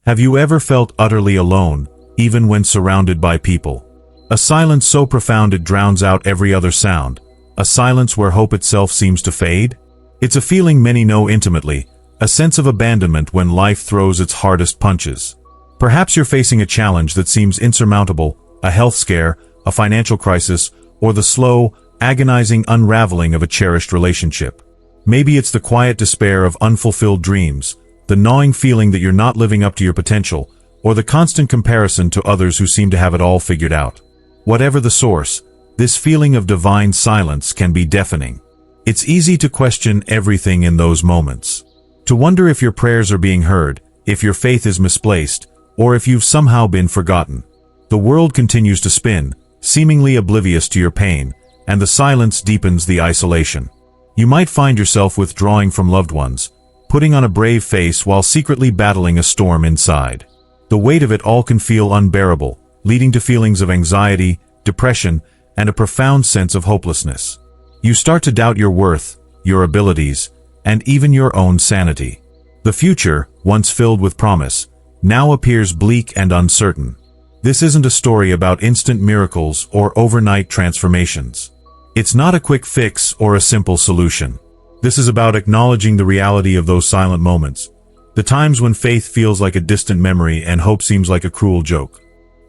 Have you ever felt utterly alone, even when surrounded by people? A silence so profound it drowns out every other sound, a silence where hope itself seems to fade? It's a feeling many know intimately, a sense of abandonment when life throws its hardest punches. Perhaps you're facing a challenge that seems insurmountable, a health scare, a financial crisis, or the slow, agonizing unraveling of a cherished relationship. Maybe it's the quiet despair of unfulfilled dreams, the gnawing feeling that you're not living up to your potential, or the constant comparison to others who seem to have it all figured out. Whatever the source, this feeling of divine silence can be deafening. It's easy to question everything in those moments. To wonder if your prayers are being heard, if your faith is misplaced, or if you've somehow been forgotten. The world continues to spin, seemingly oblivious to your pain, and the silence deepens the isolation. You might find yourself withdrawing from loved ones, putting on a brave face while secretly battling a storm inside. The weight of it all can feel unbearable, leading to feelings of anxiety, depression, and a profound sense of hopelessness. You start to doubt your worth, your abilities, and even your own sanity. The future, once filled with promise, now appears bleak and uncertain. This isn't a story about instant miracles or overnight transformations. It's not a quick fix or a simple solution. This is about acknowledging the reality of those silent moments, the times when faith feels like a distant memory and hope seems like a cruel joke.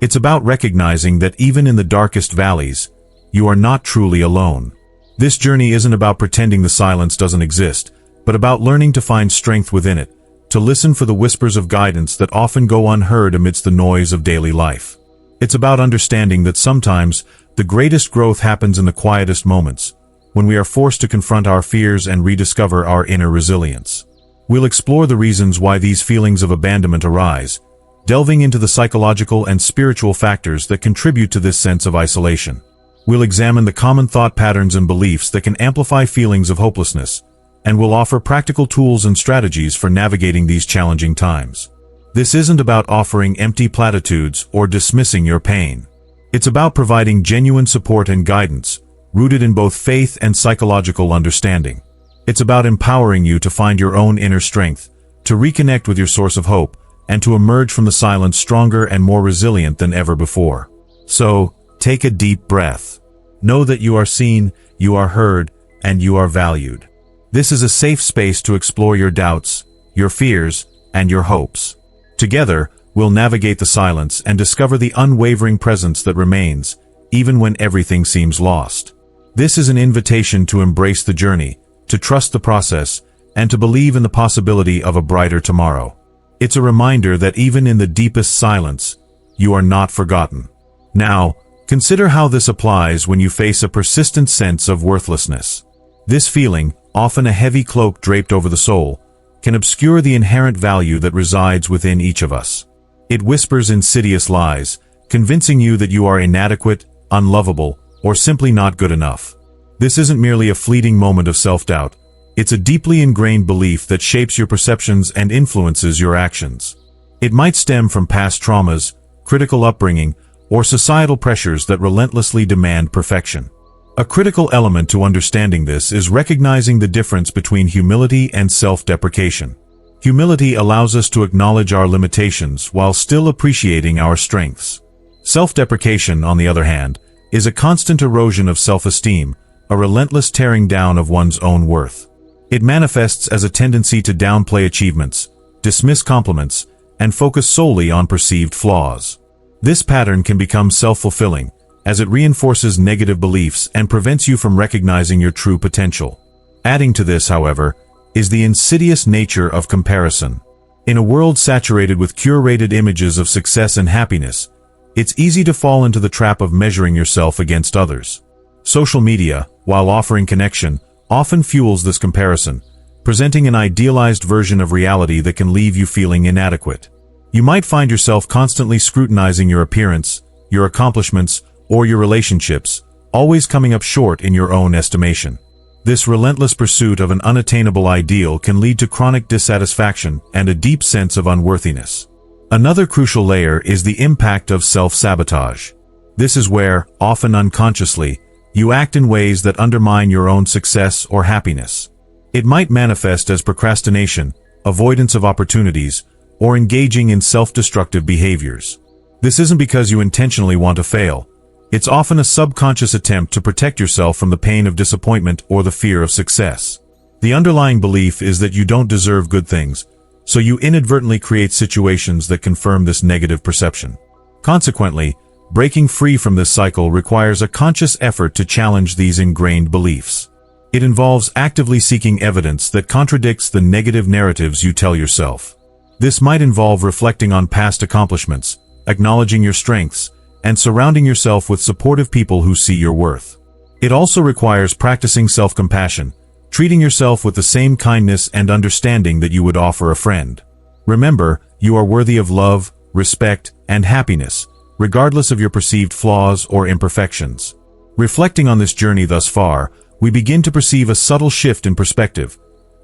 It's about recognizing that even in the darkest valleys, you are not truly alone. This journey isn't about pretending the silence doesn't exist, but about learning to find strength within it, to listen for the whispers of guidance that often go unheard amidst the noise of daily life. It's about understanding that sometimes the greatest growth happens in the quietest moments, when we are forced to confront our fears and rediscover our inner resilience. We'll explore the reasons why these feelings of abandonment arise, delving into the psychological and spiritual factors that contribute to this sense of isolation. We'll examine the common thought patterns and beliefs that can amplify feelings of hopelessness, and we'll offer practical tools and strategies for navigating these challenging times. This isn't about offering empty platitudes or dismissing your pain. It's about providing genuine support and guidance, rooted in both faith and psychological understanding. It's about empowering you to find your own inner strength, to reconnect with your source of hope, and to emerge from the silence stronger and more resilient than ever before. So, take a deep breath. Know that you are seen, you are heard, and you are valued. This is a safe space to explore your doubts, your fears, and your hopes. Together, we'll navigate the silence and discover the unwavering presence that remains, even when everything seems lost. This is an invitation to embrace the journey, to trust the process, and to believe in the possibility of a brighter tomorrow. It's a reminder that even in the deepest silence, you are not forgotten. Now, consider how this applies when you face a persistent sense of worthlessness. This feeling, often a heavy cloak draped over the soul, can obscure the inherent value that resides within each of us. It whispers insidious lies, convincing you that you are inadequate, unlovable, or simply not good enough. This isn't merely a fleeting moment of self-doubt. It's a deeply ingrained belief that shapes your perceptions and influences your actions. It might stem from past traumas, critical upbringing, or societal pressures that relentlessly demand perfection. A critical element to understanding this is recognizing the difference between humility and self-deprecation. Humility allows us to acknowledge our limitations while still appreciating our strengths. Self-deprecation, on the other hand, is a constant erosion of self-esteem, a relentless tearing down of one's own worth. It manifests as a tendency to downplay achievements, dismiss compliments, and focus solely on perceived flaws. This pattern can become self-fulfilling, as it reinforces negative beliefs and prevents you from recognizing your true potential. Adding to this, however, is the insidious nature of comparison. In a world saturated with curated images of success and happiness, it's easy to fall into the trap of measuring yourself against others. Social media, while offering connection, often fuels this comparison, presenting an idealized version of reality that can leave you feeling inadequate. You might find yourself constantly scrutinizing your appearance, your accomplishments, or your relationships, always coming up short in your own estimation. This relentless pursuit of an unattainable ideal can lead to chronic dissatisfaction and a deep sense of unworthiness. Another crucial layer is the impact of self-sabotage. This is where, often unconsciously, you act in ways that undermine your own success or happiness. It might manifest as procrastination, avoidance of opportunities, or engaging in self-destructive behaviors. This isn't because you intentionally want to fail. It's often a subconscious attempt to protect yourself from the pain of disappointment or the fear of success. The underlying belief is that you don't deserve good things, so you inadvertently create situations that confirm this negative perception. Consequently, breaking free from this cycle requires a conscious effort to challenge these ingrained beliefs. It involves actively seeking evidence that contradicts the negative narratives you tell yourself. This might involve reflecting on past accomplishments, acknowledging your strengths, and surrounding yourself with supportive people who see your worth. It also requires practicing self-compassion, treating yourself with the same kindness and understanding that you would offer a friend. Remember, you are worthy of love, respect, and happiness, regardless of your perceived flaws or imperfections. Reflecting on this journey thus far, we begin to perceive a subtle shift in perspective,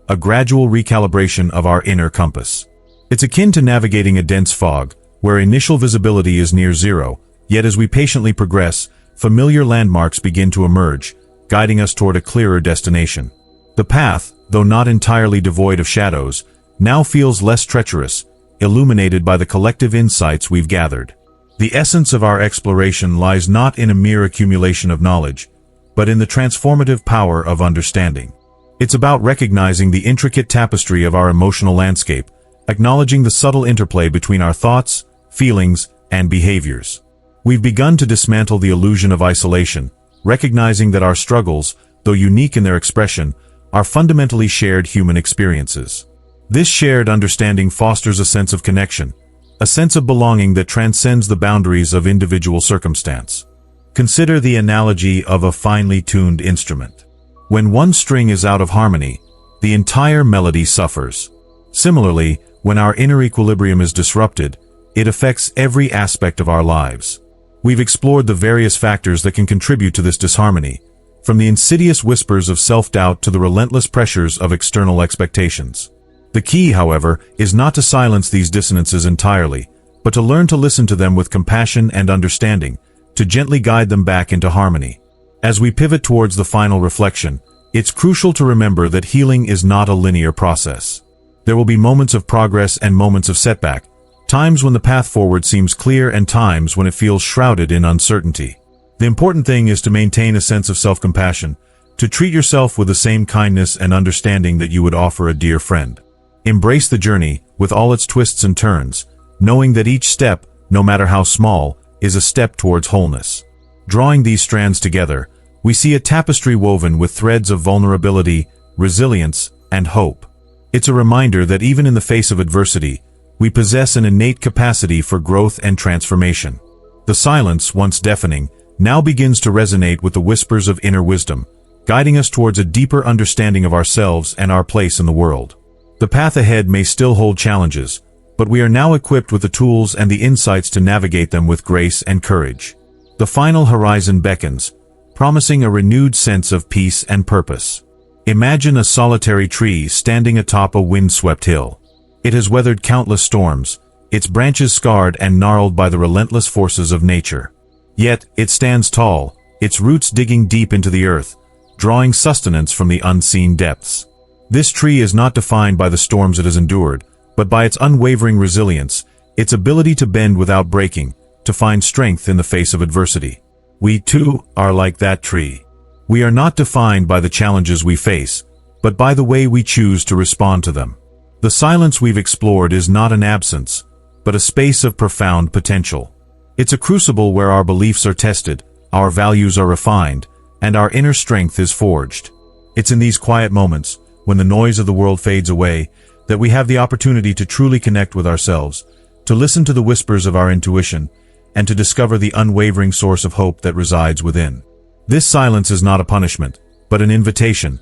a gradual recalibration of our inner compass. It's akin to navigating a dense fog, where initial visibility is near zero, yet as we patiently progress, familiar landmarks begin to emerge, guiding us toward a clearer destination. The path, though not entirely devoid of shadows, now feels less treacherous, illuminated by the collective insights we've gathered. The essence of our exploration lies not in a mere accumulation of knowledge, but in the transformative power of understanding. It's about recognizing the intricate tapestry of our emotional landscape, acknowledging the subtle interplay between our thoughts, feelings, and behaviors. We've begun to dismantle the illusion of isolation, recognizing that our struggles, though unique in their expression, are fundamentally shared human experiences. This shared understanding fosters a sense of connection, a sense of belonging that transcends the boundaries of individual circumstance. Consider the analogy of a finely tuned instrument. When one string is out of harmony, the entire melody suffers. Similarly, when our inner equilibrium is disrupted, it affects every aspect of our lives. We've explored the various factors that can contribute to this disharmony, from the insidious whispers of self-doubt to the relentless pressures of external expectations. The key, however, is not to silence these dissonances entirely, but to learn to listen to them with compassion and understanding, to gently guide them back into harmony. As we pivot towards the final reflection, it's crucial to remember that healing is not a linear process. There will be moments of progress and moments of setback, times when the path forward seems clear and times when it feels shrouded in uncertainty. The important thing is to maintain a sense of self-compassion, to treat yourself with the same kindness and understanding that you would offer a dear friend. Embrace the journey, with all its twists and turns, knowing that each step, no matter how small, is a step towards wholeness. Drawing these strands together, we see a tapestry woven with threads of vulnerability, resilience, and hope. It's a reminder that even in the face of adversity, we possess an innate capacity for growth and transformation. The silence, once deafening, now begins to resonate with the whispers of inner wisdom, guiding us towards a deeper understanding of ourselves and our place in the world. The path ahead may still hold challenges, but we are now equipped with the tools and the insights to navigate them with grace and courage. The final horizon beckons, promising a renewed sense of peace and purpose. Imagine a solitary tree standing atop a windswept hill. It has weathered countless storms, its branches scarred and gnarled by the relentless forces of nature. Yet, it stands tall, its roots digging deep into the earth, drawing sustenance from the unseen depths. This tree is not defined by the storms it has endured, but by its unwavering resilience, its ability to bend without breaking, to find strength in the face of adversity. We, too, are like that tree. We are not defined by the challenges we face, but by the way we choose to respond to them. The silence we've explored is not an absence, but a space of profound potential. It's a crucible where our beliefs are tested, our values are refined, and our inner strength is forged. It's in these quiet moments, when the noise of the world fades away, that we have the opportunity to truly connect with ourselves, to listen to the whispers of our intuition, and to discover the unwavering source of hope that resides within. This silence is not a punishment, but an invitation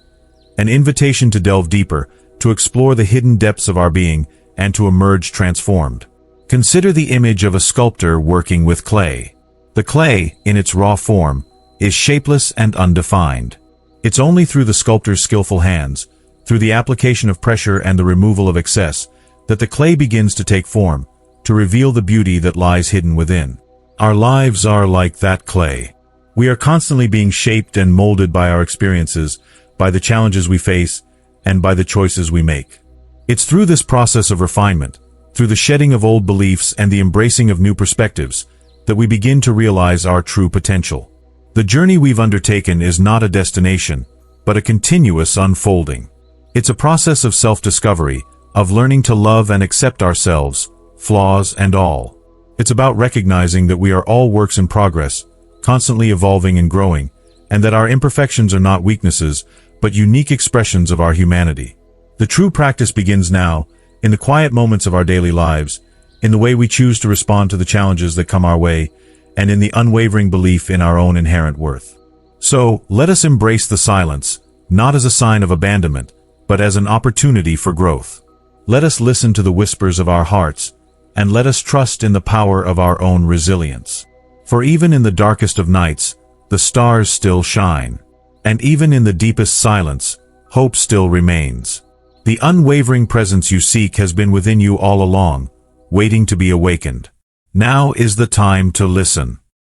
to delve deeper, to explore the hidden depths of our being, and to emerge transformed. Consider the image of a sculptor working with clay. The clay, in its raw form, is shapeless and undefined. It's only through the sculptor's skillful hands, through the application of pressure and the removal of excess, that the clay begins to take form, to reveal the beauty that lies hidden within. Our lives are like that clay. We are constantly being shaped and molded by our experiences, by the challenges we face, and by the choices we make. It's through this process of refinement, through the shedding of old beliefs and the embracing of new perspectives, that we begin to realize our true potential. The journey we've undertaken is not a destination, but a continuous unfolding. It's a process of self-discovery, of learning to love and accept ourselves, flaws and all. It's about recognizing that we are all works in progress, constantly evolving and growing, and that our imperfections are not weaknesses, but unique expressions of our humanity. The true practice begins now, in the quiet moments of our daily lives, in the way we choose to respond to the challenges that come our way, and in the unwavering belief in our own inherent worth. So, let us embrace the silence, not as a sign of abandonment, but as an opportunity for growth. Let us listen to the whispers of our hearts, and let us trust in the power of our own resilience. For even in the darkest of nights, the stars still shine. And even in the deepest silence, hope still remains. The unwavering presence you seek has been within you all along, waiting to be awakened. Now is the time to listen.